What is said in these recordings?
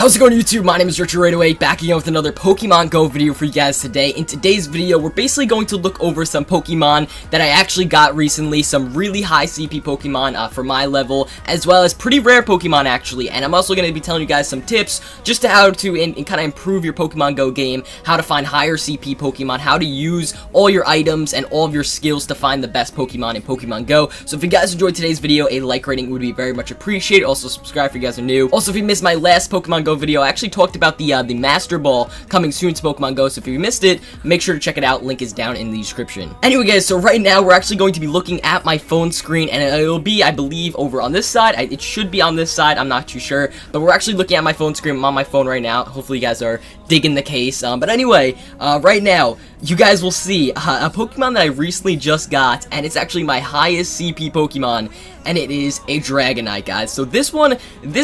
How's it going, YouTube? My name is RaidAway, back again with another Pokemon Go video for you guys today. In today's video, we're basically going to look over some Pokemon that I actually got recently, some really high CP Pokemon for my level, as well as pretty rare Pokemon actually. And I'm also going to be telling you guys some tips just to how to kind of improve your Pokemon Go game, how to find higher CP Pokemon, how to use all your items and all of your skills to find the best Pokemon in Pokemon Go. So if you guys enjoyed today's video, a like rating would be very much appreciated. Also subscribe if you guys are new. Also, if you missed my last Pokemon Go video, I actually talked about the Master Ball coming soon to Pokemon Go, so if you missed it, make sure to check it out. Link is down in the description. Anyway guys, so right now we're actually going to be looking at my phone screen, and it'll be, I believe, over on this side. It should be on this side, I'm not too sure, but we're actually looking at my phone screen. I'm on my phone right now. Hopefully you guys are digging the case, but anyway, right now, you guys will see a Pokemon that I recently just got, and it's actually my highest CP Pokemon, and it is a Dragonite, guys. So this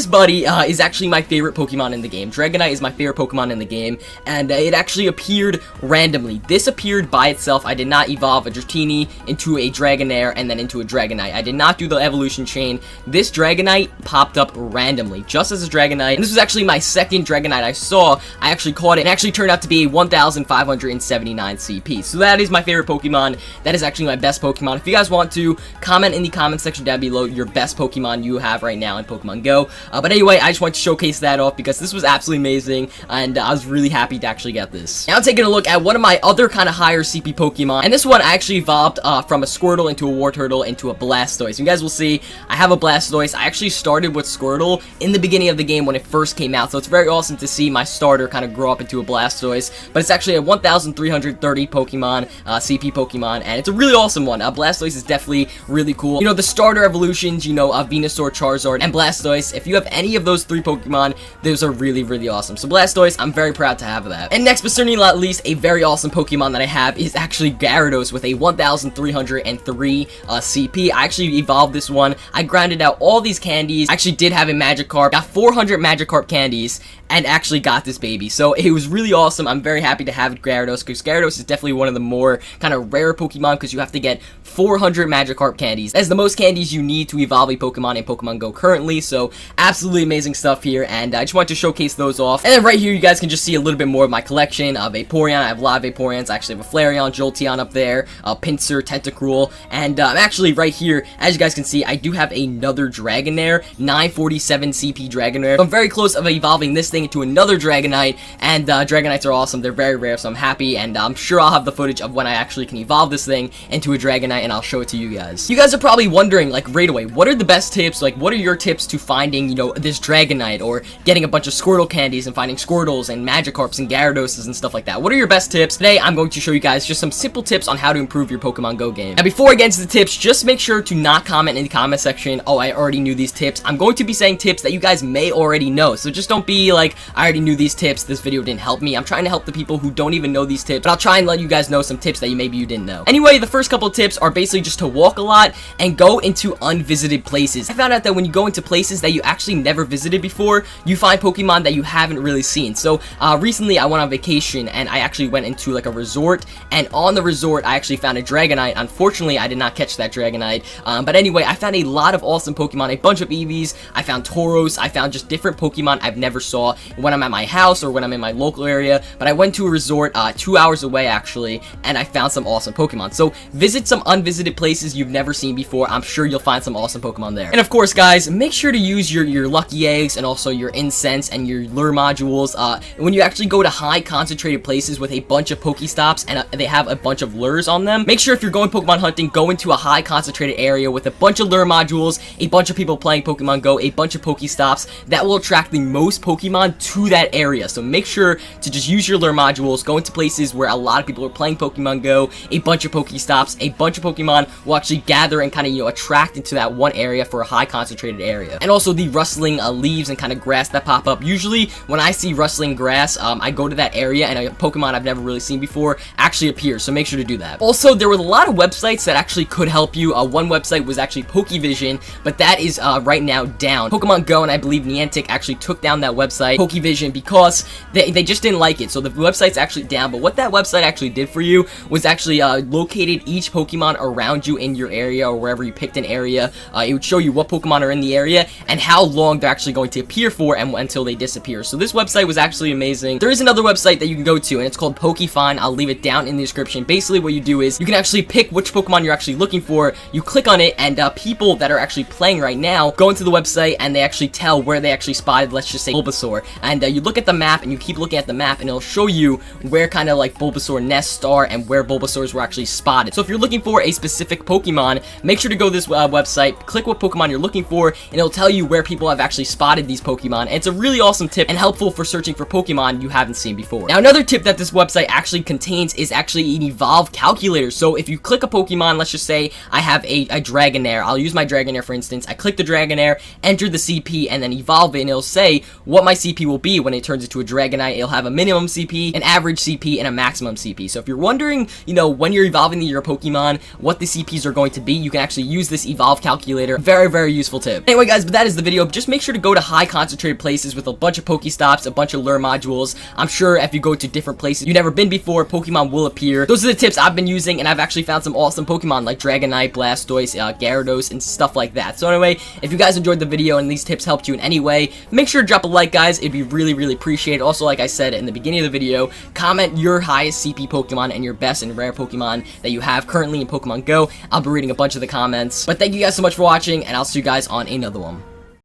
buddy, is actually my favorite Pokemon in the game. Dragonite is my favorite Pokemon in the game, and it actually appeared randomly. This appeared by itself. I did not evolve a Dratini into a Dragonair and then into a Dragonite. I did not do the evolution chain. This Dragonite popped up randomly, just as a Dragonite, and this was actually my second Dragonite I saw. I actually caught it, and it actually turned out to be a 1,579 CP. So that is my favorite Pokemon. That is actually my best Pokemon. If you guys want to, comment in the comment section down below your best Pokemon you have right now in Pokemon Go. But anyway, I just want to showcase that off because this was absolutely amazing, and I was really happy to actually get this. Now taking a look at one of my other kind of higher CP Pokemon, and this one I actually evolved from a Squirtle into a Wartortle into a Blastoise. You guys will see, I have a Blastoise. I actually started with Squirtle in the beginning of the game when it first came out, so it's very awesome to see my starter kind of grow up into a Blastoise, but it's actually a 1,330 Pokemon, CP Pokemon, and it's a really awesome one. Blastoise is definitely really cool. You know, the starter evolutions, you know, Venusaur, Charizard, and Blastoise, if you have any of those three Pokemon, those are really, really awesome. So Blastoise, I'm very proud to have that. And next, but certainly not least, a very awesome Pokemon that I have is actually Gyarados with a 1,303 CP. I actually evolved this one. I grinded out all these candies. I actually did have a Magikarp, got 400 Magikarp candies, and actually got this baby. So it was really awesome. I'm very happy to have Gyarados, because Gyarados is definitely one of the more kind of rare Pokemon, because you have to get 400 Magikarp candies. That's the most candies you need to evolve a Pokemon in Pokemon Go currently, so absolutely amazing stuff here, and I just wanted to showcase those off. And then right here, you guys can just see a little bit more of my collection of Vaporeon. I have a lot of Vaporeons. I actually have a Flareon, Jolteon up there, Pinsir, Tentacruel, and actually right here, as you guys can see, I do have another Dragonair, 947 CP Dragonair. So I'm very close of evolving this thing into another Dragonite, and Dragonites are awesome. They're very rare, so I'm happy, and I'm sure I'll have the footage of when I actually can evolve this thing into a Dragonite, and I'll show it to you guys. You guys are probably wondering, like, RaidAway, what are the best tips? Like, what are your tips to finding, you know, this Dragonite, or getting a bunch of Squirtle candies and finding Squirtles and Magikarps and Gyaradoses and stuff like that? What are your best tips? Today, I'm going to show you guys just some simple tips on how to improve your Pokemon Go game. Now, before I get into the tips, just make sure to not comment in the comment section, oh, I already knew these tips. I'm going to be saying tips that you guys may already know, so just don't be like, I already knew these tips, this video didn't help me. I'm trying to help the people who don't even know these tips, but I'll try and let you guys know some tips that maybe you didn't know. Anyway, the first couple of tips are basically just to walk a lot and go into unvisited places. I found out that when you go into places that you actually never visited before, you find Pokemon that you haven't really seen. So recently I went on vacation, and I actually went into like a resort, and on the resort I actually found a Dragonite. Unfortunately, I did not catch that Dragonite, but anyway, I found a lot of awesome Pokemon, a bunch of Eevees. I found Tauros. I found just different Pokemon I've never saw when I'm at my house or when I'm in my local area, but I went to a resort 2 hours away actually, and I found some awesome Pokemon. So visit some unvisited places you've never seen before. I'm sure you'll find some awesome Pokemon there. And of course, guys, make sure to use your lucky eggs and also your incense and your lure modules. When you actually go to high concentrated places with a bunch of Pokestops and they have a bunch of lures on them, make sure if you're going Pokemon hunting, go into a high concentrated area with a bunch of lure modules, a bunch of people playing Pokemon Go, a bunch of Pokestops. That will attract the most Pokemon to that area. So make sure to just use your lure modules, go into places where a lot of people are playing Pokemon Go, a bunch of Pokestops, a bunch of Pokemon will actually gather and kind of, you know, attract into that one area for a high concentrated area. And also the rustling leaves and kind of grass that pop up. Usually when I see rustling grass, I go to that area and a Pokemon I've never really seen before actually appears, so make sure to do that. Also, there were a lot of websites that actually could help you. One website was actually Pokevision, but that is right now down. Pokemon Go and I believe Niantic actually took down that website, Pokevision, because they just didn't like it. So the website's actually down, but what that website actually did for you was actually located each Pokemon around you in your area, or wherever you picked an area. It would show you what Pokemon are in the area and how long they're actually going to appear for and until they disappear. So this website was actually amazing. There is another website that you can go to, and it's called PokeFind. I'll leave it down in the description. Basically what you do is you can actually pick which Pokemon you're actually looking for. You click on it, and people that are actually playing right now go into the website and they actually tell where they actually spotted, let's just say, Bulbasaur. And you look at the map and you keep looking at the map, and it'll show you where kind of like Bulbasaur nests are and where Bulbasaurs were actually spotted. So if you're looking for a specific Pokemon, make sure to go to this website, click what Pokemon you're looking for, and it'll tell you where people have actually spotted these Pokemon. And it's a really awesome tip and helpful for searching for Pokemon you haven't seen before. Now, another tip that this website actually contains is actually an evolve calculator. So if you click a Pokemon, let's just say I have a Dragonair. I'll use my Dragonair for instance. I click the Dragonair, enter the CP, and then evolve it, and it'll say what my CP will be when it turns into a Dragonite. It'll have a minimum CP, an average CP, and a maximum CP. So if you're wondering, you know, when you're evolving your Pokemon, what the CPs are going to be, you can actually use this evolve calculator. Very, very useful tip. Anyway, guys, but that is the video. Just make sure to go to high concentrated places with a bunch of Pokestops, a bunch of lure modules. I'm sure if you go to different places you've never been before, Pokemon will appear. Those are the tips I've been using, and I've actually found some awesome Pokemon like Dragonite, Blastoise, Gyarados, and stuff like that. So anyway, if you guys enjoyed the video and these tips helped you in any way, make sure to drop a like, guys. It'd be really, really appreciated. Also, like I said in the beginning of the video, comment your highest CP Pokemon and your best and rare Pokemon that you have currently in Pokemon Go. I'll be reading a bunch of the comments. But thank you guys so much for watching, and I'll see you guys on another one.